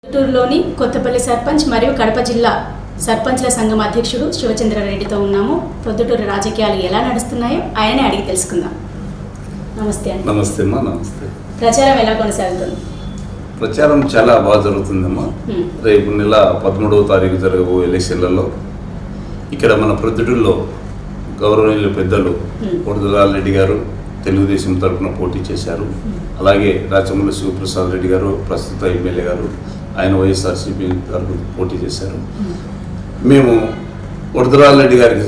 చిత్తూరులోని కొత్తపల్లి సర్పంచ్ మరియు కడప జిల్లా సర్పంచ్ల సంఘం అధ్యక్షుడు శివచంద్రారెడ్డితో ఉన్నాము. ప్రొద్దుటూరు రాజకీయాలు ఎలా నడుస్తున్నాయో ఆయనే అడిగి తెలుసుకుందాం. నమస్తే అండి. నమస్తే అమ్మా. నమస్తే. ప్రచారం ఎలా కొనసాగుతుంది? ప్రచారం చాలా బాగా జరుగుతుందమ్మా. రేపు నెల 13వ తారీఖు జరగబో ఎలక్షన్లలో ఇక్కడ మన ప్రొద్దుటూరులో గౌరవనీయులు పెద్దలు వరదరాజ రెడ్డి గారు తెలుగుదేశం తరఫున పోటీ చేశారు. అలాగే రాచమల్లి శివప్రసాద్ రెడ్డి గారు ప్రస్తుత ఎమ్మెల్యే గారు, ఆయన వైఎస్ఆర్సీపీ తరఫున పోటీ చేశారు. మేము వరదరాజ రెడ్డి గారికి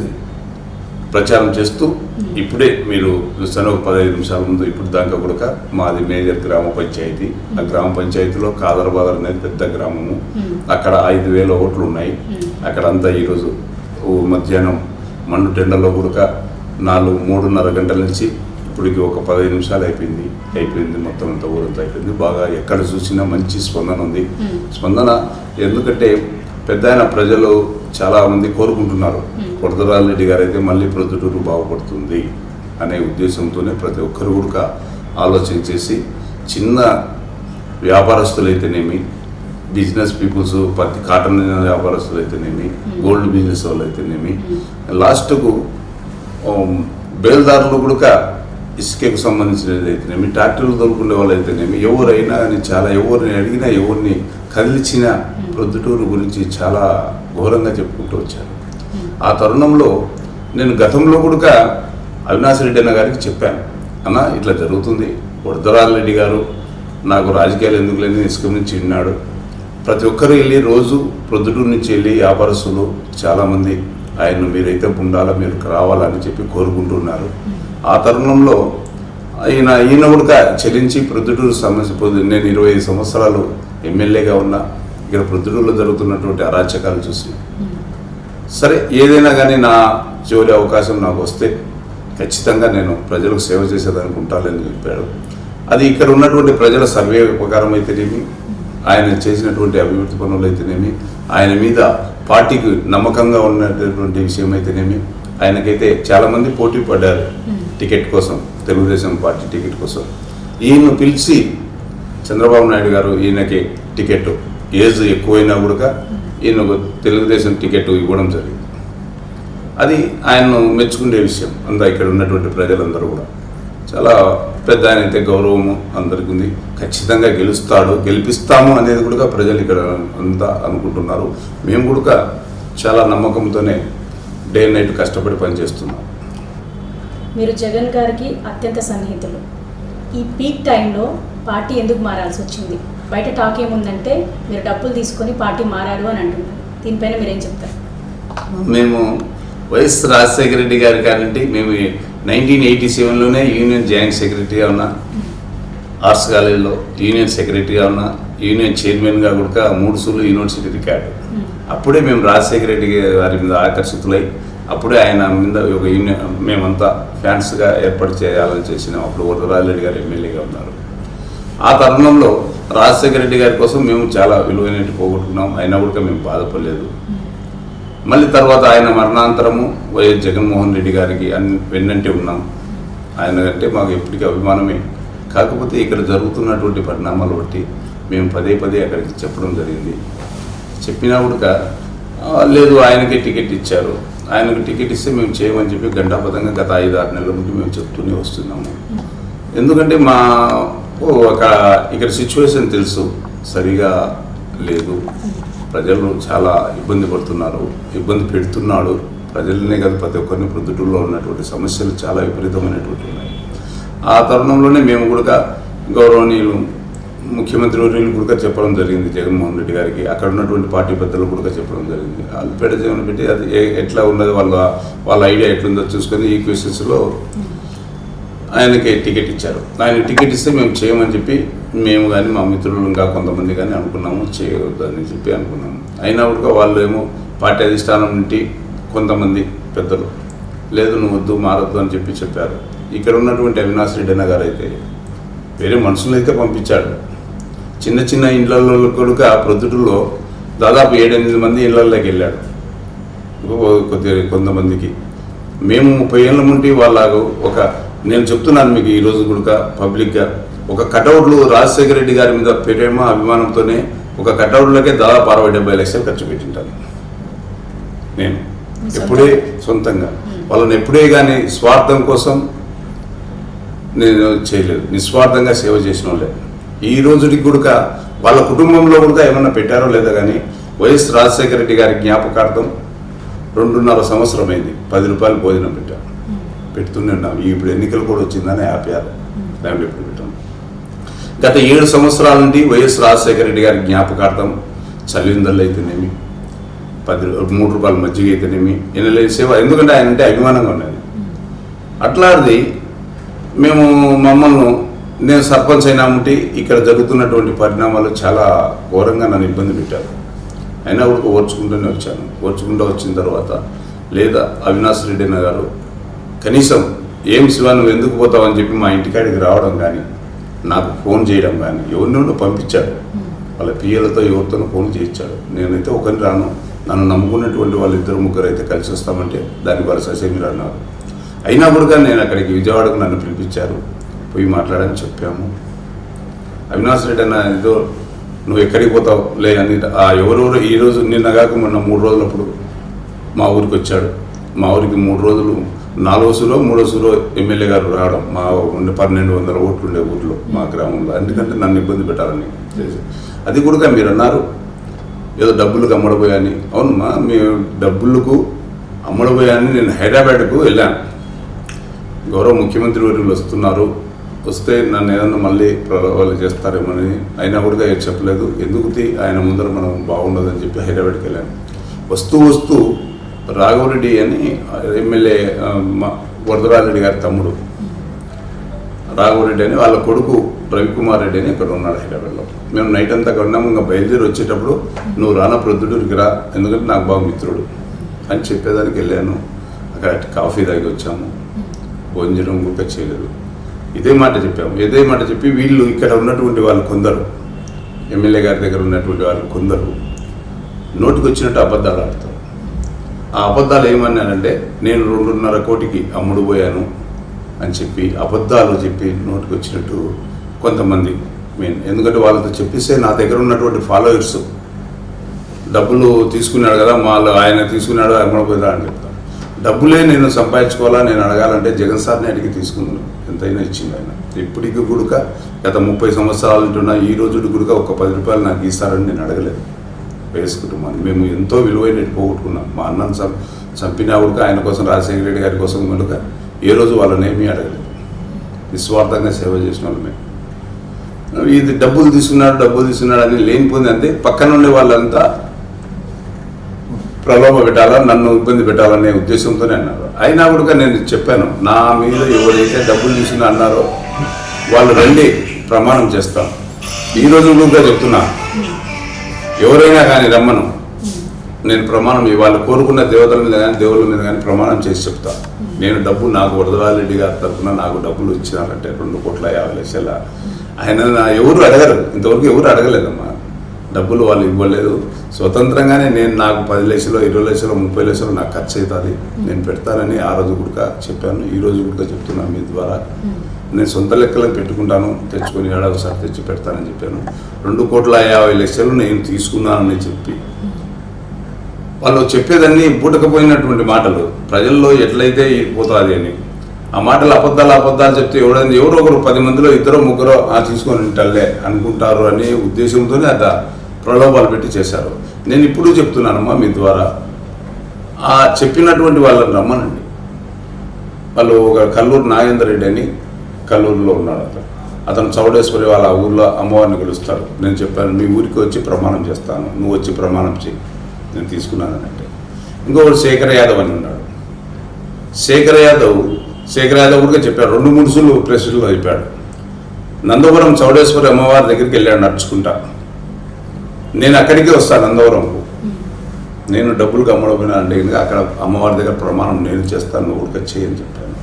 ప్రచారం చేస్తూ ఇప్పుడే మీరు చూస్తాను, ఒక 15 నిమిషాల ముందు ఇప్పుడు దాకా కూడా మాది మేజర్ గ్రామ పంచాయతీ. ఆ గ్రామ పంచాయతీలో కాదరబాదర్ అనేది పెద్ద గ్రామము. అక్కడ 5,000 ఓట్లు ఉన్నాయి. అక్కడ అంతా ఈరోజు మధ్యాహ్నం మండు టెండలో కూడా 3:30 గంటల నుంచి ఇప్పటికి ఒక 15 నిమిషాలు అయిపోయింది. మొత్తం అంతా ఊరంతా అయిపోయింది. బాగా ఎక్కడ చూసినా మంచి స్పందన ఉంది. స్పందన ఎందుకంటే పెద్ద ప్రజలు చాలామంది కోరుకుంటున్నారు, వరదరాజ రెడ్డి గారు అయితే మళ్ళీ ప్రొద్దుటూరు బాగుపడుతుంది అనే ఉద్దేశంతోనే ప్రతి ఒక్కరు కూడా ఆలోచన చేసి చిన్న వ్యాపారస్తులు అయితేనేమి, బిజినెస్ పీపుల్స్, పత్తి కాటన్ వ్యాపారస్తులు అయితేనేమి, గోల్డ్ బిజినెస్ వాళ్ళు అయితేనేమి, లాస్ట్కు బేల్దారులు కూడా ఇసుకకు సంబంధించినది అయితేనేమి, ట్రాక్టర్లు దొరుకునే వాళ్ళు అయితేనేమి, ఎవరైనా కానీ చాలా ఎవరిని అడిగినా ఎవరిని కదిలిచ్చినా ప్రొద్దుటూరు గురించి చాలా ఘోరంగా చెప్పుకుంటూ వచ్చారు. ఆ తరుణంలో నేను గతంలో కూడా అవినాష్ రెడ్డి అన్న గారికి చెప్పాను, అన్న ఇట్లా జరుగుతుంది, వరదరాజ రెడ్డి గారు నాకు రాజకీయాలు ఎందుకు లేని ఇసుక నుంచి విన్నాడు, ప్రతి ఒక్కరు వెళ్ళి రోజు ప్రొద్దుటూరు నుంచి వెళ్ళి వ్యాపారస్తులు చాలామంది ఆయన్ను మీరైతే ఉండాలా, మీరు రావాలని చెప్పి కోరుకుంటున్నారు. ఆ తరుణంలో ఈయన కూడా చెల్లించి ప్రొద్దుటూరు సమస్య, నేను 25 సంవత్సరాలు ఎమ్మెల్యేగా ఉన్నా ఇక్కడ ప్రొద్దుటూరులో జరుగుతున్నటువంటి అరాచకాలు చూసి సరే ఏదైనా కానీ నా చివరి అవకాశం నాకు వస్తే ఖచ్చితంగా నేను ప్రజలకు సేవ చేసేదనుకుంటానని చెప్పాడు. అది ఇక్కడ ఉన్నటువంటి ప్రజల సర్వే ప్రకారం అయితేనేమి, ఆయన చేసినటువంటి అభివృద్ధి పనులు అయితేనేమి, ఆయన మీద పార్టీకి నమ్మకంగా ఉన్నటువంటి విషయం అయితేనేమి, ఆయనకైతే చాలామంది పోటీ పడ్డారు టికెట్ కోసం, తెలుగుదేశం పార్టీ టికెట్ కోసం. ఈయన్ను పిలిచి చంద్రబాబు నాయుడు గారు ఈయనకి టికెట్ ఏజ్ ఎక్కువైనా కూడా ఈయన తెలుగుదేశం టికెట్ ఇవ్వడం జరిగింది. అది ఆయన్ను మెచ్చుకునే విషయం. ఇక్కడ ఉన్నటువంటి ప్రజలందరూ కూడా చాలా పెద్ద ఆయన అయితే గౌరవము అందరికీ ఉంది. ఖచ్చితంగా గెలిపిస్తాము అనేది కూడా ప్రజలు ఇక్కడ అంతా అనుకుంటున్నారు. మేము కూడా చాలా నమ్మకంతోనే డే నైట్ కష్టపడి పనిచేస్తున్నాం. మీరు జగన్ గారికి అత్యంత సన్నిహితులు. ఈ పీక్ టైంలో పార్టీ ఎందుకు మారాల్సి వచ్చింది? బయట టాక్ ఏముందంటే మీరు డబ్బులు తీసుకొని పార్టీ మారారు అని అంటున్నారు. దీనిపైన మీరేం చెప్తారు? మేము వైఎస్ రాజశేఖర రెడ్డి గారి కానంటే మేము 1987లోనే యూనియన్ జాయింట్ సెక్రటరీగా ఉన్నా, ఆర్ట్స్ కాలేజీలో యూనియన్ సెక్రటరీగా ఉన్నా, యూనియన్ చైర్మన్గా కూడా 3 సార్లు యూనివర్సిటీ రికార్డు. అప్పుడే మేము రాజశేఖర రెడ్డి గారి మీద ఆకర్షితులై అప్పుడే ఆయన మీద ఒక యూనియన్ మేమంతా ఫ్యాన్స్గా ఏర్పాటు చేయాలని చేసినాం. అప్పుడు వరదరాజ రెడ్డి గారు ఎమ్మెల్యేగా ఉన్నారు. ఆ తరుణంలో రాజశేఖర రెడ్డి గారి కోసం మేము చాలా విలువైనట్టు పోగొట్టుకున్నాం. అయినా కూడా మేము బాధపడలేదు. మళ్ళీ తర్వాత ఆయన మరణాంతరము వైఎస్ జగన్మోహన్ రెడ్డి గారికి వెన్నంటే ఉన్నాం. ఆయన అంటే మాకు ఎప్పటికీ అభిమానమే. కాకపోతే ఇక్కడ జరుగుతున్నటువంటి పరిణామాలు బట్టి మేము పదే అక్కడికి చెప్పడం జరిగింది. చెప్పినా కూడా లేదు, ఆయనకే టికెట్ ఇచ్చారు, ఆయనకు టికెట్ ఇస్తే మేము చేయమని చెప్పి గంటాపదంగా గత 5-6 నెలల నుండి మేము చెప్తూనే వస్తున్నాము. ఎందుకంటే ఇక్కడ సిచ్యువేషన్ తెలుసు, సరిగా లేదు, ప్రజలు చాలా ఇబ్బంది పడుతున్నారు, ఇబ్బంది పెడుతున్నాడు. ప్రజలనే కాదు ప్రతి ఒక్కరిని ప్రొద్దుటూరులో ఉన్నటువంటి సమస్యలు చాలా విపరీతమైనటువంటి ఉన్నాయి. ఆ తరుణంలోనే మేము కూడా గౌరవనీయులు ముఖ్యమంత్రి వర్యులు కూడా చెప్పడం జరిగింది జగన్మోహన్ రెడ్డి గారికి, అక్కడ ఉన్నటువంటి పార్టీ పెద్దలు కూడా చెప్పడం జరిగింది. వాళ్ళు జగన్ పెట్టి అది ఎట్లా ఉన్నది వాళ్ళ ఐడియా ఎట్లుందో చూసుకొని ఈ క్వశ్చన్స్లో ఆయనకి టికెట్ ఇచ్చారు. ఆయన టికెట్ ఇస్తే మేము చేయమని చెప్పి మేము కానీ మా మిత్రులు ఇంకా కొంతమంది కానీ అనుకున్నాము, చేయవద్దని చెప్పి అనుకున్నాము. అయినా కూడా వాళ్ళు ఏమో పార్టీ అధిష్టానం నుండి కొంతమంది పెద్దలు లేదు నువ్వు వద్దు మారద్దు అని చెప్పారు. ఇక్కడ ఉన్నటువంటి అవినాష్ రెడ్డి అన్న గారు అయితే వేరే మనుషులను అయితే పంపించాడు. చిన్న ఇళ్లలో కూడా ప్రొద్దుటూరులో దాదాపు 7-8 మంది ఇళ్లలోకి వెళ్ళాడు కొంతమందికి. మేము 30 ఏళ్ళ నుండి వాళ్ళకు నేను చెప్తున్నాను మీకు ఈరోజు కూడా పబ్లిక్గా ఒక కటౌట్లు రాజశేఖర రెడ్డి గారి మీద ప్రేమ అభిమానంతోనే ఒక కట్అవుట్లకే దాదాపు 60-70 లక్షలు ఖర్చు పెట్టింటాను నేను ఎప్పుడే సొంతంగా. వాళ్ళని ఎప్పుడే కానీ స్వార్థం కోసం నేను చేయలేదు, నిస్వార్థంగా సేవ చేసిన వాళ్ళే. ఈ రోజుకి కూడా వాళ్ళ కుటుంబంలో కూడా ఏమన్నా పెట్టారో లేదా కానీ వైఎస్ రాజశేఖర రెడ్డి గారి జ్ఞాపకార్థం 2.5 సంవత్సరం అయింది 10 రూపాయలు భోజనం పెట్టాను, పెడుతూనే ఉన్నాం. ఇప్పుడు ఎన్నికలు కూడా వచ్చిందని ఆపారు, ఫ్యామిలీ ఎప్పుడు పెట్టాను. గత 7 సంవత్సరాల నుండి వైఎస్ రాజశేఖర రెడ్డి గారి జ్ఞాపకార్థం చలివిందళ్ళు అయితేనేమి, 3 రూపాయల మజ్జిగ అయితేనేమి, ఎన్నెల సేవ. ఎందుకంటే ఆయన అంటే అభిమానంగా ఉన్నది. అట్లాంటిది మేము నేను సర్పంచ్ అయినామంటే ఇక్కడ జరుగుతున్నటువంటి పరిణామాలు చాలా ఘోరంగా నన్ను ఇబ్బంది పెట్టారు. అయినా కూడా ఓర్చుకుంటూనే వచ్చాను. ఓర్చుకుంటూ వచ్చిన తర్వాత లేదా అవినాష్ రెడ్డి అన్న గారు కనీసం ఏం శివ నువ్వు ఎందుకు పోతావు అని చెప్పి మా ఇంటికాడికి రావడం కానీ, నాకు ఫోన్ చేయడం కానీ, ఎవరినో పంపించాడు, వాళ్ళ పిల్లలతో ఎవరితోనో ఫోన్ చేయించాడు. నేనైతే ఒకరిని రాను, నన్ను నమ్ముకున్నటువంటి వాళ్ళు 2-3 అయితే కలిసి వస్తామంటే దానికి వాళ్ళు ససేమిరా అన్నారు. అయినా కూడా నేను అక్కడికి విజయవాడకు నన్ను పిలిపించారు, పోయి మాట్లాడని చెప్పాము. అవినాష్ రెడ్డి అన్న ఏదో నువ్వు ఎక్కడికి పోతావు లే అని ఎవరెవరు ఈరోజు నిన్న కాక మొన్న 3 రోజులప్పుడు మా ఊరికి వచ్చాడు. మా ఊరికి 3 రోజులు 4వ సూరో 3వ సూరో ఎమ్మెల్యే గారు రావడం, మా ఉండే 1200 ఓట్లు ఉండే ఊర్లో మా గ్రామంలో. ఎందుకంటే నన్ను ఇబ్బంది పెట్టాలని అది కూడా మీరు అన్నారు ఏదో డబ్బులకు అమ్మడపోయాని. అవునమ్మా, మీ డబ్బులకు అమ్మడపోయాని నేను హైదరాబాద్కు వెళ్ళాను. గౌరవ ముఖ్యమంత్రి వర్యులు వస్తున్నారు, వస్తే నన్ను ఏదన్నా మళ్ళీ వాళ్ళు చేస్తారేమని. అయినా కూడా చెప్పలేదు. ఎందుకు ఆయన ముందర మనం బాగుండదని చెప్పి హైదరాబాద్కి వెళ్ళాను. వస్తూ రాఘవరెడ్డి అని ఎమ్మెల్యే వరదరాజరెడ్డి గారి తమ్ముడు రాఘవరెడ్డి అని వాళ్ళ కొడుకు రవికుమార్ రెడ్డి అని ఇక్కడ ఉన్నాడు హైదరాబాద్లో. మేము నైట్ అంతా అక్కడ ఉన్నాము. ఇంకా బయలుదేరి వచ్చేటప్పుడు నువ్వు రానా ప్రొద్దుటూరికి రా, ఎందుకంటే నాకు బాగా మిత్రుడు అని చెప్పేదానికి వెళ్ళాను. అక్కడ కాఫీ తాగి వచ్చాము, భోజనం కూడా చేయలేదు. ఇదే మాట చెప్పి వీళ్ళు ఇక్కడ ఉన్నటువంటి వాళ్ళు కొందరు, ఎమ్మెల్యే గారి దగ్గర ఉన్నటువంటి వాళ్ళు కొందరు నోటికి వచ్చినట్టు అబద్ధాలు ఆడతారు. ఆ అబద్ధాలు ఏమన్నానంటే నేను 2.5 కోటికి అమ్ముడు పోయాను అని చెప్పి అబద్ధాలు చెప్పి నోటికి వచ్చినట్టు కొంతమంది ఎందుకంటే వాళ్ళతో చెప్పిస్తే నా దగ్గర ఉన్నటువంటి ఫాలోవర్స్ డబ్బులు తీసుకున్నాడు కదా, ఆయన తీసుకున్నాడు అమ్మడిపోయిందా అని చెప్తాను. డబ్బులే నేను సంపాదించుకోవాలా, నేను అడగాలంటే జగన్ సార్ని అడిగి తీసుకున్నాను, ఎంతైనా ఇచ్చింది ఆయన. ఇప్పటికి గుడుక గత 30 సంవత్సరాలు ఉంటున్నా ఈ రోజు గుడుక ఒక 10 రూపాయలు నాకు ఇస్తారని నేను అడగలేదు. వైఎస్ కుటుంబాన్ని మేము ఎంతో విలువైనట్టు పోగొట్టుకున్నాం. మా అన్నను చంపినా కూడా ఆయన కోసం, రాజశేఖర రెడ్డి గారి కోసం కనుక ఏ రోజు వాళ్ళని ఏమీ అడగలేదు. నిస్వార్థంగా సేవ చేసిన వాళ్ళమే. ఇది డబ్బులు తీసుకున్నాడు అని లేనిపోయింది. అంతే పక్కన ఉండే వాళ్ళంతా ప్రలోభ పెట్టాలా, నన్ను ఇబ్బంది పెట్టాలనే ఉద్దేశంతోనే అన్నారు. అయినా కూడా నేను చెప్పాను, నా మీద ఎవరైతే డబ్బులు తీసుకుని అన్నారో వాళ్ళు రండి ప్రమాణం చేస్తాం. ఈరోజు కూడా చెప్తున్నా, ఎవరైనా కానీ రమ్మను, నేను ప్రమాణం వాళ్ళు కోరుకున్న దేవతల మీద కానీ దేవుళ్ళ మీద కానీ ప్రమాణం చేసి చెప్తా. నేను డబ్బు నాకు వరదరాజరెడ్డి గారి తరఫున నాకు డబ్బులు ఇచ్చినారంటే 2,50,00,000 ఆయన ఎవరు అడగరు, ఇంతవరకు ఎవరు అడగలేదమ్మా. డబ్బులు వాళ్ళు ఇవ్వలేదు. స్వతంత్రంగానే నేను నాకు 10 లక్షలు 20 లక్షలు 30 లక్షలు నాకు ఖర్చు అవుతుంది, నేను పెడతానని ఆ రోజు కూడా చెప్పాను. ఈ రోజు కూడా చెప్తున్నాను మీ ద్వారా. నేను సొంత లెక్కలను పెట్టుకుంటాను, తెచ్చుకొని ఏడాదిసారి తెచ్చి పెడతానని చెప్పాను. 2,50,00,000 నేను తీసుకున్నానని చెప్పి వాళ్ళు చెప్పేదాన్ని పూటకపోయినటువంటి మాటలు ప్రజల్లో ఎట్లయితే పోతుంది అని ఆ మాటలు అబద్ధాలు చెప్తే ఎవరో ఒకరు 10 మందిలో 2-3 తీసుకొని ఉంటాలే అనుకుంటారు అనే ఉద్దేశంతోనే అట్లా ప్రలోభాలు పెట్టి చేశారు. నేను ఇప్పుడు చెప్తున్నానమ్మా మీ ద్వారా, ఆ చెప్పినటువంటి వాళ్ళని రమ్మనండి. వాళ్ళు ఒక కల్లూరు నాగేందర్ రెడ్డి అని కల్లూరులో ఉన్నాడు. అతను చౌడేశ్వరి వాళ్ళ ఊళ్ళో అమ్మవారిని పిలుస్తారు. నేను చెప్పాను, మీ ఊరికి వచ్చి ప్రమాణం చేస్తాను, నువ్వు వచ్చి ప్రమాణం చేయి, నేను తీసుకున్నానంటే. ఇంకొకటి శేఖర్ యాదవ్ అని ఉన్నాడు. శేఖర్ యాదవ్ కూడా చెప్పాడు, 2-3 సార్లు ప్రెస్లో చెప్పాడు. నందవరం చౌడేశ్వరి అమ్మవారి దగ్గరికి వెళ్ళాడు నడుచుకుంటా. నేను అక్కడికే వస్తాను నందవరంకు, నేను డబ్బులకు అమ్మడపోయినా అంటే అక్కడ అమ్మవారి దగ్గర ప్రమాణం నేను చేస్తాను, నువ్వు కూడా చేయని చెప్పాను.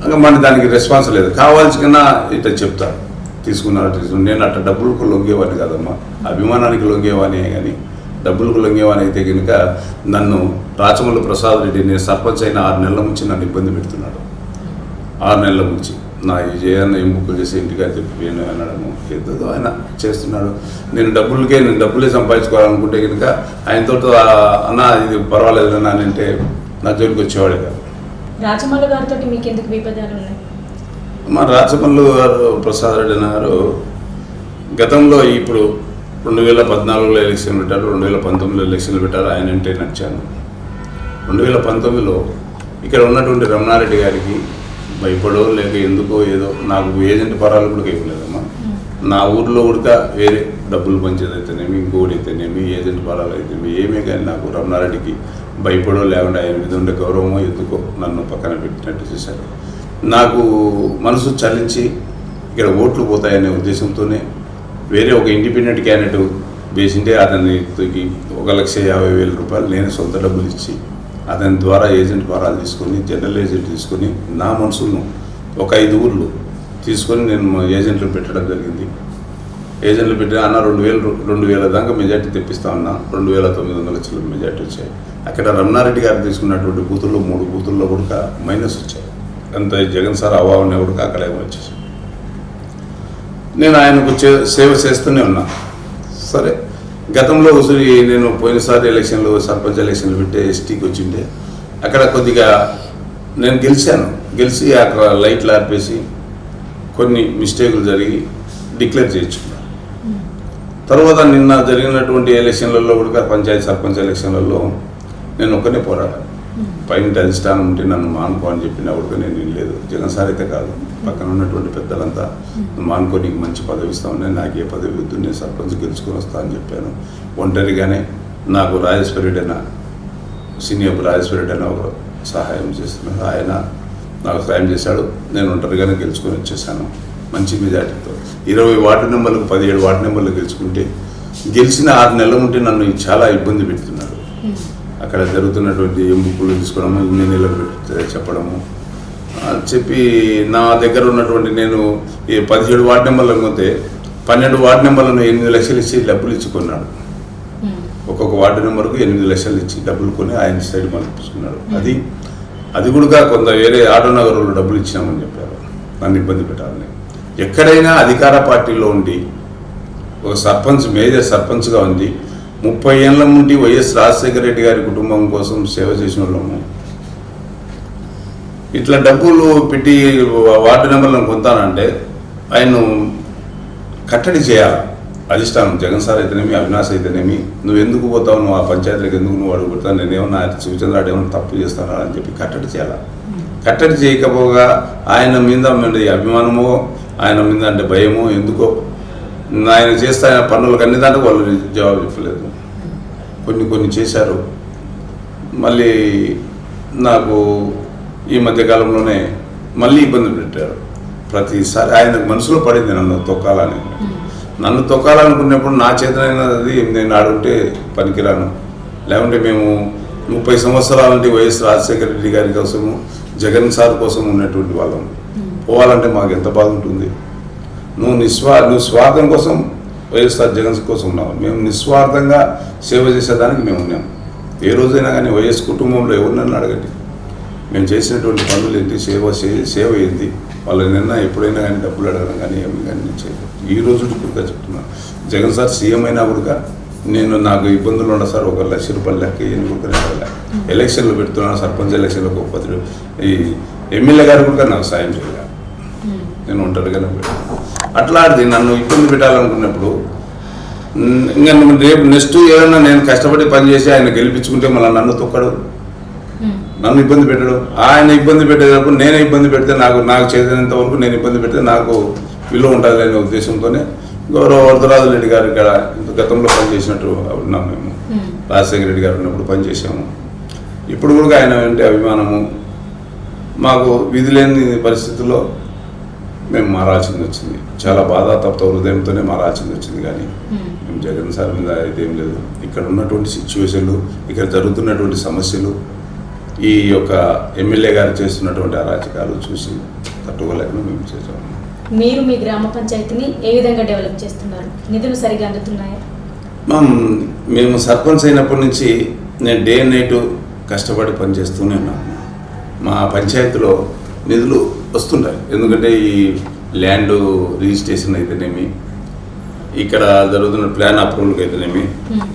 ఇంకా మన దానికి రెస్పాన్స్ లేదు. కావాల్సిన ఇట్లా చెప్తాను, తీసుకున్నాను. నేను అట్లా డబ్బులకు లొంగేవాడిని కాదమ్మా, అభిమానానికి లొంగేవాని. కానీ డబ్బులకు లొంగేవాని అయితే కనుక నన్ను రాచమల్లి ప్రసాద్ రెడ్డి, నేను సర్పంచ్ అయిన 6 నెలల నుంచి నన్ను ఇబ్బంది పెడుతున్నాడు. 6 నెలల నుంచి నా విజయాన్ని ఎంపికలు చేసి ఇంటికి చెప్పిపోయాను అనడము ఏదో ఆయన చేస్తున్నాడు. నేను డబ్బులే సంపాదించుకోవాలనుకుంటే కనుక ఆయనతో అన్న ఇది పర్వాలేదు అన్న అని అంటే నా జోలికి వచ్చేవాడే కాదు. రాజమౌళి గారితో మీకు ఎందుకు విభేదాలు ఉన్నాయి? మా రాజమౌళి గారు ప్రసాద్ రెడ్డి గారు గతంలో ఇప్పుడు 2014లో ఎలక్షన్లు పెట్టారు, 2019లో ఎలక్షన్లు పెట్టారు. ఆయన అంటే నచ్చాను. 2019లో ఇక్కడ ఉన్నటువంటి రమణారెడ్డి గారికి భయపడో లేక ఎందుకో ఏదో నాకు ఏజెంట్ పరాలు కూడా ఇవ్వలేదమ్మా. నా ఊర్లో కూడా వేరే డబ్బులు పంచేది అయితేనేమి ఇంకోటి అయితేనేమి ఏజెంట్ పరాలు అయితేనేమి ఏమీ కానీ నాకు రమణారెడ్డికి భయపడో లేకుండా ఆయన మీద ఉండే గౌరవమో ఎందుకో నన్ను పక్కన పెట్టినట్టు చేశారు. నాకు మనసు చలించి ఇక్కడ ఓట్లు పోతాయనే ఉద్దేశంతోనే వేరే ఒక ఇండిపెండెంట్ క్యాండిడేట్ వేసింటే అతనికి 1,50,000 రూపాయలు నేను సొంత డబ్బులు ఇచ్చి అతని ద్వారా ఏజెంట్ పరాలు తీసుకొని జనరల్ ఏజెంట్ తీసుకొని నా మనసును ఒక 5 ఊర్లు తీసుకొని నేను ఏజెంట్లు పెట్టడం జరిగింది. ఏజెంట్లు పెట్టిన అన్న 2,000 దాకా మెజార్టీ తెప్పిస్తా ఉన్నా. 2,900 చిల్లర మెజార్టీ వచ్చాయి. అక్కడ రమణారెడ్డి గారు తీసుకున్నటువంటి బూతుల్లో 3 బూతుల్లో కూడా మైనస్ వచ్చాయి. అంత జగన్ సార్ అవావనే కూడా అక్కడ ఏమో వచ్చేసి నేను ఆయనకు సేవ చేస్తూనే ఉన్నా. సరే గతంలో నేను పోయినసారి ఎలక్షన్లో సర్పంచ్ ఎలక్షన్లు పెట్టే ఎస్టీకి వచ్చిండే అక్కడ కొద్దిగా నేను గెలిచి అక్కడ లైట్లు ఆర్పేసి కొన్ని మిస్టేకులు జరిగి డిక్లేర్ చేయించుకున్నాను. తర్వాత నిన్న జరిగినటువంటి ఎలక్షన్లలో కూడా పంచాయతీ సర్పంచ్ ఎలక్షన్లలో నేను ఒక్కనే పోరాడాను. పైన అధిష్టానం ఉంటే నన్ను మానుకో అని చెప్పినా కూడా నేను వినలేదు. జగన్ సార్ అయితే కాదు, పక్కన ఉన్నటువంటి పెద్దలంతా మానుకో నీకు మంచి పదవి ఇస్తా ఉన్నాయి, నాకు ఏ పదవి వద్దు, నేను సర్పంచ్ గెలుచుకొని వస్తా అని చెప్పాను. ఒంటరిగానే నాకు సీనియర్ రాజేశ్వరెడ్డి అయినా ఒక సహాయం చేస్తున్నాడు. ఆయన నాకు సహాయం చేశాడు. నేను ఒంటరిగానే గెలుచుకొని వచ్చేసాను మంచి మెజార్టీతో. 20 వార్డు నెంబర్లకు 17 వార్డు నెంబర్లు గెలుచుకుంటే గెలిచిన 6 నెలలు ఉంటే నన్ను చాలా ఇబ్బంది పెడుతున్నారు. అక్కడ జరుగుతున్నటువంటి ఎంపికలు తీసుకోవడము, ఇన్ని నెలలు చెప్పడము చెప్పి నా దగ్గర ఉన్నటువంటి నేను ఈ 17 వార్డు నెంబర్లకు పోతే 12 వార్డు నెంబర్లను 8 లక్షలు ఇచ్చి డబ్బులు ఇచ్చుకున్నాడు. ఒక్కొక్క వార్డు నెంబర్కు 8 లక్షలు ఇచ్చి డబ్బులు కొని ఆయన సైడ్ మలుపుకున్నాడు. అది కూడా కొంత వేరే ఆటో నగరంలో డబ్బులు ఇచ్చినామని చెప్పారు నన్ను ఇబ్బంది పెట్టాలని. ఎక్కడైనా అధికార పార్టీలో ఉండి ఒక సర్పంచ్ మేజర్ సర్పంచ్గా ఉంది 30 ఏళ్ళ నుండి వైఎస్ రాజశేఖర రెడ్డి గారి కుటుంబం కోసం సేవ చేసిన వాళ్ళము ఇట్లా డబ్బులు పెట్టి వార్డు నెంబర్లను కొంటానంటే ఆయన్ను కట్టడి చేయాలి అధిష్టానం. జగన్ సార్ అయితేనేమి అవినాష్ అయితేనేమి నువ్వు ఎందుకు పోతావు, నువ్వు ఆ పంచాయతీలకు ఎందుకు నువ్వు అడుగుతావు, నేనేమన్నా శివచంద్రాడు ఏమన్నా తప్పు చేస్తాను అని చెప్పి కట్టడి చేయాలి. కట్టడి చేయకపోగా ఆయన మీద అభిమానమో ఆయన మీద అంటే భయమో ఎందుకో ఆయన చేస్తే ఆయన పనులకు అన్ని దాంట్లో వాళ్ళు జవాబు చెప్పలేదు. కొన్ని చేశారు. మళ్ళీ నాకు ఈ మధ్యకాలంలోనే మళ్ళీ ఇబ్బంది పెట్టారు. ప్రతిసారి ఆయనకు మనసులో పడింది నన్ను తొక్కాలనుకున్నప్పుడు నా చేతనైనది నేను ఆడుంటే పనికిరాను. లేకుంటే మేము 30 సంవత్సరాల నుండి వైఎస్ రాజశేఖర రెడ్డి గారి కోసము జగన్ సార్ కోసం ఉన్నటువంటి వాళ్ళం. పోవాలంటే మాకు ఎంత బాగుంటుంది. నువ్వు స్వార్థం కోసం వైఎస్ఆర్ జగన్ కోసం ఉన్నావు, మేము నిస్వార్థంగా సేవ చేసేదానికి మేము ఉన్నాం. ఏ రోజైనా కానీ వైఎస్ కుటుంబంలో ఎవరినైనా అడగండి, మేము చేసినటువంటి పనులు ఏంటి, సేవ ఏంటి, వాళ్ళని నిన్న ఎప్పుడైనా కానీ డబ్బులు అడగడం కానీ ఏమి కానీ నేను చేయలేదు. ఈ రోజు కూడా చెప్తున్నాను, జగన్ సార్ సీఎం అయినా కూడా నాకు ఇబ్బందులు ఉండ సార్ 1 లక్ష రూపాయలు లెక్క ఎలక్షన్లు పెడుతున్నాను. సర్పంచ్ ఎలక్షన్లకు 10 ఈ ఎమ్మెల్యే గారు కూడా నాకు సాయం చేయలేదు. నేను ఒంటరిగానే పెట్టాను. అట్లాంటిది నన్ను ఇబ్బంది పెట్టాలనుకున్నప్పుడు ఇంకా రేపు నెక్స్ట్ ఏదైనా నేను కష్టపడి పనిచేసి ఆయన గెలిపించుకుంటే మళ్ళీ నన్ను తొక్కడు, నన్ను ఇబ్బంది పెట్టడు. ఆయన ఇబ్బంది పెట్టేటప్పుడు నేను ఇబ్బంది పెడితే నాకు చేసినంత వరకు నేను ఇబ్బంది పెడితే నాకు విలువ ఉంటుంది అనే ఉద్దేశంతోనే గౌరవ వరదరాజు రెడ్డి గారు ఇక్కడ గతంలో పనిచేసినట్టు ఉన్నాం. మేము రాజశేఖర రెడ్డి గారు ఉన్నప్పుడు పనిచేసాము. ఇప్పుడు కూడా ఆయన అంటే అభిమానము. మాకు విధి లేని పరిస్థితుల్లో మేము మారాల్సింది వచ్చింది. చాలా బాధాతప్త హృదయంతోనే మారాల్సింది వచ్చింది. కానీ మేము జగన్ సార్ మీద అయితే ఏం లేదు. ఇక్కడ ఉన్నటువంటి సిచ్యువేషన్లు, ఇక్కడ జరుగుతున్నటువంటి సమస్యలు, ఈ యొక్క ఎమ్మెల్యే గారు చేస్తున్నటువంటి అరాచకాలు చూసి తట్టుకోలేకుండా మేము చేసాము. మీరు మీ గ్రామ పంచాయతీని ఏ విధంగా డెవలప్ చేస్తున్నారు? నిధులు సరిగా అందుతున్నాయా? మేము సర్పంచ్ అయినప్పటి నుంచి నేను డే అండ్ నైట్ కష్టపడి పనిచేస్తూనే ఉన్నాను. మా పంచాయతీలో నిధులు వస్తుంటాయి. ఎందుకంటే ఈ ల్యాండ్ రిజిస్ట్రేషన్ అయితేనేమి, ఇక్కడ జరుగుతున్న ప్లాన్ అప్రూవల్కి అయితేనేమి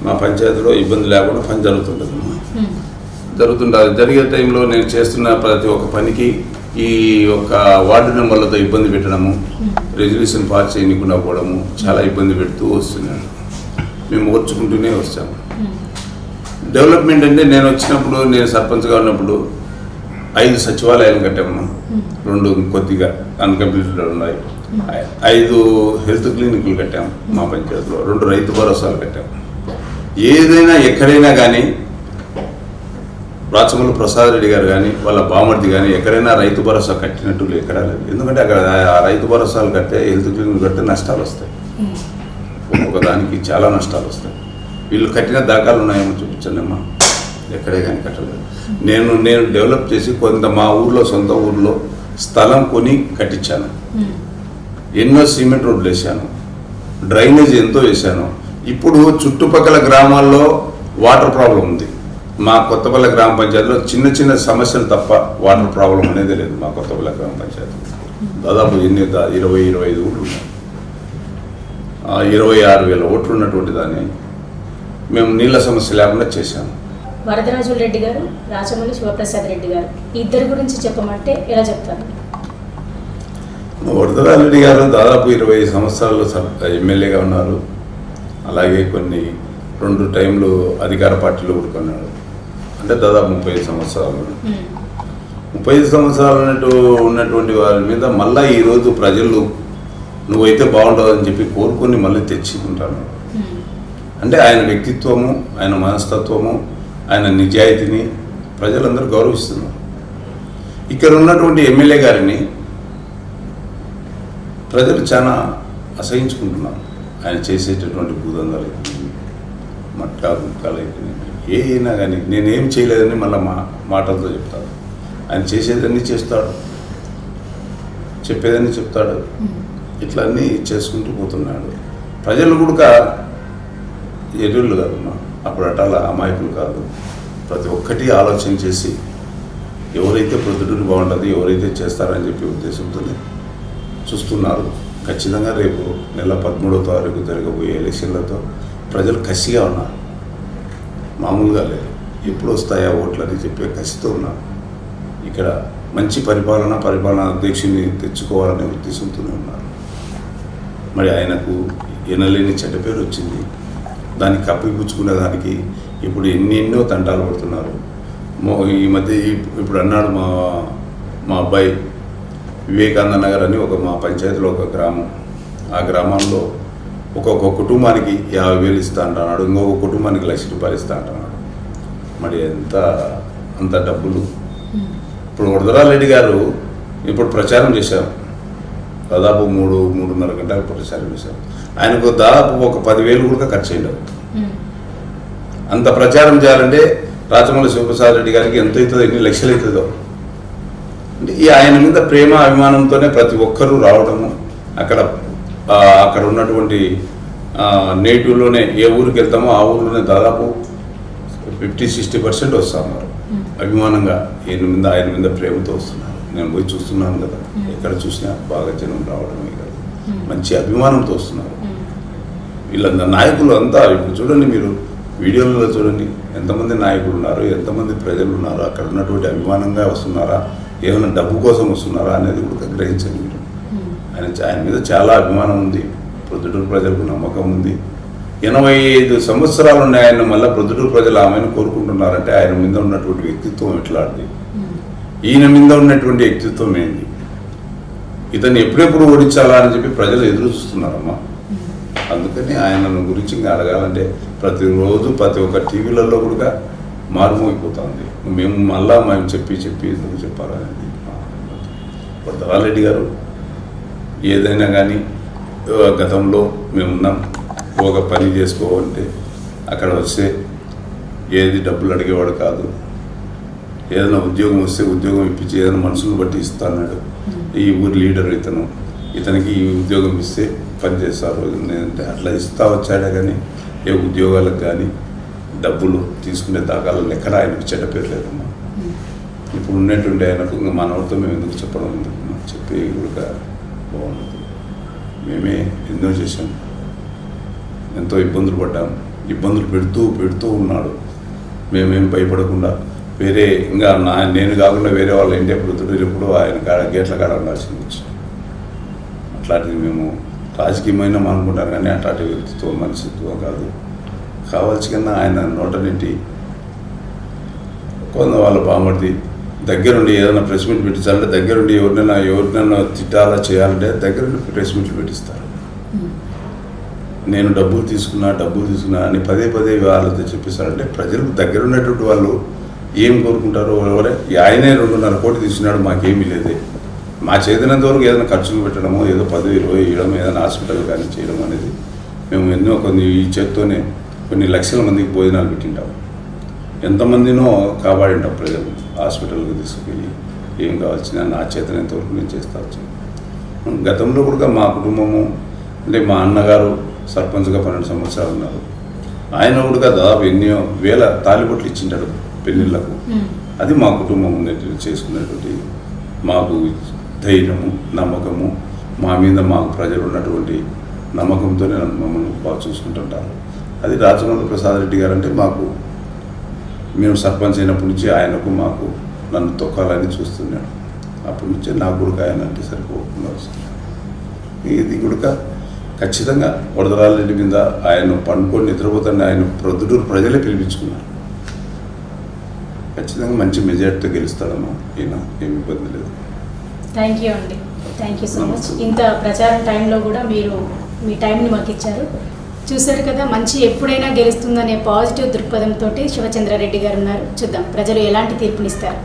మా పంచాయతీలో ఇబ్బంది లేకుండా పని జరుగుతుంటుంది. జరిగే టైంలో నేను చేస్తున్న ప్రతి ఒక్క పనికి ఈ యొక్క వార్డు నెంబర్లతో ఇబ్బంది పెట్టడము, రెజల్యూషన్ పాస్ చేయకుండా పోవడము, చాలా ఇబ్బంది పెడుతూ వస్తున్నాను. మేము ఓర్చుకుంటూనే వచ్చాము. డెవలప్మెంట్ అంటే నేను వచ్చినప్పుడు, నేను సర్పంచ్గా ఉన్నప్పుడు 5 సచివాలయాలు కట్టాము, 2 కొద్దిగా అన్కంప్లీటెడ్ ఉన్నాయి, 5 హెల్త్ క్లినిక్లు కట్టాము మా పంచాయతీలో, 2 రైతు భరోసాలు కట్టాము. ఏదైనా ఎక్కడైనా కానీ రాచమల్లు ప్రసాద్ రెడ్డి గారు కానీ వాళ్ళ బామర్ది కానీ ఎక్కడైనా రైతు భరోసా కట్టినట్టు ఎక్కడా లేదు. ఎందుకంటే అక్కడ ఆ రైతు భరోసాలు కడితే, హెల్త్ క్లినిక్ కడితే నష్టాలు వస్తాయి, ఒక్కొక్క దానికి చాలా నష్టాలు వస్తాయి. వీళ్ళు కట్టిన దాఖలు ఉన్నాయేమో చూపించండి అమ్మా, ఎక్కడే కానీ కట్టలేదు. నేను డెవలప్ చేసి కొంత మా ఊర్లో, సొంత ఊర్లో స్థలం కొని కట్టించాను. ఎన్నో సిమెంట్ రోడ్లు వేసాను, డ్రైనేజ్ ఎంతో వేసాను. ఇప్పుడు చుట్టుపక్కల గ్రామాల్లో వాటర్ ప్రాబ్లం ఉంది. మా కొత్తపల్లి గ్రామ పంచాయతీలో చిన్న చిన్న సమస్యలు తప్ప వాటర్ ప్రాబ్లం అనేది లేదు. మా కొత్తపల్లి గ్రామ పంచాయతీ దాదాపు 20-25 ఊళ్ళు ఉన్నాయి. 26,000 ఓట్లు ఉన్నటువంటి దాన్ని మేము నీళ్ళ సమస్య లేకుండా చేశాము. వరదరాజుల రెడ్డి గారు, రాచమల్లి శివప్రసాద్ రెడ్డి గారు, ఇద్దరి గురించి చెప్పమంటే ఎలా చెప్తారు? వరదరాజు రెడ్డి గారు దాదాపు 20 సంవత్సరాలు ఎమ్మెల్యేగా ఉన్నారు. అలాగే కొన్ని 2 టైంలు అధికార పార్టీలో కూడుకున్నాడు. అంటే దాదాపు 35 సంవత్సరాలు. 35 సంవత్సరాలు ఉన్నటువంటి వారి మీద మళ్ళీ ఈరోజు ప్రజలు నువ్వైతే బాగుంటుందని చెప్పి కోరుకొని మళ్ళీ తెచ్చుకుంటాను. అంటే ఆయన వ్యక్తిత్వము, ఆయన మనస్తత్వము, ఆయన నిజాయితీని ప్రజలందరూ గౌరవిస్తున్నారు. ఇక్కడ ఉన్నటువంటి ఎమ్మెల్యే గారిని ప్రజలు చాలా అసహించుకుంటున్నారు. ఆయన చేసేటటువంటి భూదందాలు అయితేనేమి, మట్టా గుట్కాలు అయితేనేమి, ఏ అయినా కానీ నేనేం చేయలేదని మళ్ళీ మాటలతో చెప్తాడు. ఆయన చేసేదన్నీ చేస్తాడు, చెప్పేదన్నీ చెప్తాడు. ఇట్లా అన్నీ చేసుకుంటూ పోతున్నాడు. ప్రజలు కూడా ఎరువులు కాదు, అప్పుడు అటాల అమాయకులు కాదు. ప్రతి ఒక్కటి ఆలోచన చేసి ఎవరైతే ప్రొద్దుటూరు బాగుంటుంది, ఎవరైతే చేస్తారని చెప్పి ఉద్దేశంతోనే చూస్తున్నారు. ఖచ్చితంగా రేపు నెల 13వ తారీఖు జరగబోయే ఎలక్షన్లతో ప్రజలు కసిగా ఉన్నారు, మామూలుగా లేదు. ఎప్పుడు వస్తాయా ఓట్లని చెప్పే కసితో ఉన్నారు. ఇక్కడ మంచి పరిపాలనా అధ్యక్షుని తెచ్చుకోవాలనే ఉద్దేశంతోనే ఉన్నారు. మరి ఆయనకు ఎనలేని చెడ్డ పేరు వచ్చింది. దాన్ని కప్పిపుచ్చుకునే దానికి ఇప్పుడు ఎన్నెన్నో తంటాలు పడుతున్నారు. ఈ మధ్య ఇప్పుడు అన్నాడు మా అబ్బాయి వివేకానంద నగర్ అని మా పంచాయతీలో ఒక గ్రామం, ఆ గ్రామంలో ఒక్కొక్క కుటుంబానికి 50,000 ఇస్తా అంటున్నాడు, ఇంకొక కుటుంబానికి 1,00,000 రూపాయలు ఇస్తా అంటున్నాడు. మరి అంత డబ్బులు. ఇప్పుడు వరదరాజు రెడ్డి గారు ఇప్పుడు ప్రచారం చేశారు, దాదాపు 3-3.5 గంటలు ప్రచారం చేశారు. ఆయనకు దాదాపు ఒక 10,000 కూడా ఖర్చు అయ్యారు. అంత ప్రచారం చేయాలంటే రాచమల్లి శివప్రసాద్ రెడ్డి గారికి ఎంత అవుతుందో, ఎన్ని లక్షలు అవుతుందో. అంటే ఈ ఆయన మీద ప్రేమ అభిమానంతోనే ప్రతి ఒక్కరూ రావడము. అక్కడ ఉన్నటువంటి నేటివ్లోనే ఏ ఊరికి వెళ్తామో ఆ ఊరిలోనే దాదాపు 50-60% వస్తున్నారు. అభిమానంగా ఆయన మీద ప్రేమతో వస్తున్నారు. నేను పోయి చూస్తున్నాను కదా, ఎక్కడ చూసినా బాగా జనం రావడమే కదా, మంచి అభిమానంతో వస్తున్నారు. వీళ్ళంతా నాయకులు అంతా ఇప్పుడు చూడండి, మీరు వీడియోలలో చూడండి ఎంతమంది నాయకులు ఉన్నారు, ఎంతమంది ప్రజలు ఉన్నారు. అక్కడ ఉన్నటువంటి అభిమానంగా వస్తున్నారా, ఏమైనా డబ్బు కోసం వస్తున్నారా అనేది కూడా గ్రహించండి మీరు. ఆయన మీద చాలా అభిమానం ఉంది, ప్రొద్దుటూరు ప్రజలకు నమ్మకం ఉంది. 85 సంవత్సరాలు ఉన్నాయి ఆయన, మళ్ళీ ప్రొద్దుటూరు ప్రజలు ఆమెను కోరుకుంటున్నారంటే ఆయన మీద ఉన్నటువంటి వ్యక్తిత్వం ఎట్లాంటిది, ఈయన మీద ఉన్నటువంటి వ్యక్తిత్వం ఏంది, ఇతన్ని ఎప్పుడెప్పుడు ఓడించాలా అని చెప్పి ప్రజలు ఎదురు చూస్తున్నారమ్మా. అందుకని ఆయన గురించి ఇంకా అడగాలంటే ప్రతిరోజు ప్రతి ఒక్క టీవీలలో కూడా మారుమోగిపోతుంది. మేము చెప్పి ఎందుకు చెప్పాలనేది. వరదరాజు రెడ్డి గారు ఏదైనా కానీ గతంలో మేమున్నాం, ఒక పని చేసుకోవాలంటే అక్కడ వస్తే ఏది డబ్బులు అడిగేవాడు కాదు. ఏదైనా ఉద్యోగం వస్తే ఉద్యోగం ఇప్పించి ఏదైనా మనుషులను బట్టి ఇస్తా అన్నాడు. ఈ ఊరి లీడర్ ఇతనికి ఈ ఉద్యోగం ఇస్తే పని చేస్తారు అంటే అట్లా ఇస్తా వచ్చాడే కానీ ఏ ఉద్యోగాలకు కానీ డబ్బులు తీసుకునే దాఖలు ఎక్కడ ఆయనకు చెడ్డ పేరు లేదమ్మా. ఇప్పుడు ఉన్నటువంటి ఆయనకు ఇంకా మనవరితో మేము ఎందుకు చెప్పడం ఎందుకు. చెప్పి కూడా బాగుంటుంది. మేమే ఎన్నో చేసాం, ఎంతో ఇబ్బందులు పడ్డాం, ఇబ్బందులు పెడుతూ ఉన్నాడు. మేమేం భయపడకుండా వేరే ఇంకా నేను కాకుండా వేరే వాళ్ళ ఇంటి ప్రొద్దుటూరు ఆయన గేట్ల కాడ ఉండాల్సింది వచ్చింది. అట్లాంటిది మేము రాజకీయమైన అనుకుంటారు కానీ అట్లాంటి వ్యక్తిత్వం మనిషిత్వం కాదు. కావాల్సి కన్నా ఆయన నోటనింటి కొంత వాళ్ళ బామర్ది దగ్గరుండి ఏదైనా ప్రెస్ మీట్ పెట్టించాలంటే దగ్గరుండి ఎవరినైనా తిట్టాలా చేయాలంటే దగ్గరుండి ప్రెస్ మీట్లు పెట్టిస్తారు. నేను డబ్బులు తీసుకున్నా అని పదే వాళ్ళతో చెప్పిస్తారంటే ప్రజలకు దగ్గర ఉన్నటువంటి వాళ్ళు ఏం కోరుకుంటారో ఎవరే ఆయనే 2.5 కోట్లు తీసుకున్నాడు, మాకేమీ లేదే, మా చేతినంత వరకు ఏదైనా ఖర్చులు పెట్టడమో ఏదో 10-20 ఇవ్వడం ఏదైనా హాస్పిటల్ కానీ చేయడం అనేది మేము ఎన్నో ఈ చేత్తోనే కొన్ని లక్షల మందికి భోజనాలు పెట్టింటాం, ఎంతమందినో కాపాడింటాం ప్రజలు. హాస్పిటల్కి తీసుకుపోయి ఏం కావాల్సిన నా చేతనంతవరకు నేను చేస్తా వచ్చాను. గతంలో కూడా మా కుటుంబము అంటే మా అన్నగారు సర్పంచ్గా 12 సంవత్సరాలు ఉన్నారు. ఆయన కూడా దాదాపు ఎన్నో వేల తాలిబొట్లు ఇచ్చింటాడు పెళ్ళిళ్ళకు. అది మా కుటుంబం చేసుకున్నటువంటి మాకు ధైర్యము, నమ్మకము, మా మీద మాకు ప్రజలు ఉన్నటువంటి నమ్మకంతోనే మమ్మల్ని బాగా చూసుకుంటుంటారు. అది రాచమల్లి ప్రసాద్ రెడ్డి గారు అంటే మాకు మేము సర్పంచ్ అయినప్పటి నుంచి ఆయనకు మాకు నన్ను తొక్కాలని చూస్తున్నాడు. అప్పటి నుంచే నాకు కూడా ఆయన అంటే సరిపోకుండా వస్తుంది. ఇది కూడా ఖచ్చితంగా వరదరాజరెడ్డి మీద ఆయన పండుకొని నిద్రపోతాన్ని ఆయన ప్రొద్దుటూరు ప్రజలే పిలిపించుకున్నారు. ఖచ్చితంగా మంచి మెజార్టీతో గెలుస్తాడమ్మా, ఈయన ఏమి ఇబ్బంది లేదు. థ్యాంక్ యూ అండి, థ్యాంక్ యూ సో మచ్. ఇంత ప్రచారం టైంలో కూడా మీరు మీ టైంని మాకు ఇచ్చారు. చూశారు కదా, మంచి ఎప్పుడైనా గెలుస్తుందనే పాజిటివ్ దృక్పథంతో శివచంద్రారెడ్డి గారు ఉన్నారు. చూద్దాం ప్రజలు ఎలాంటి తీర్పునిస్తారు.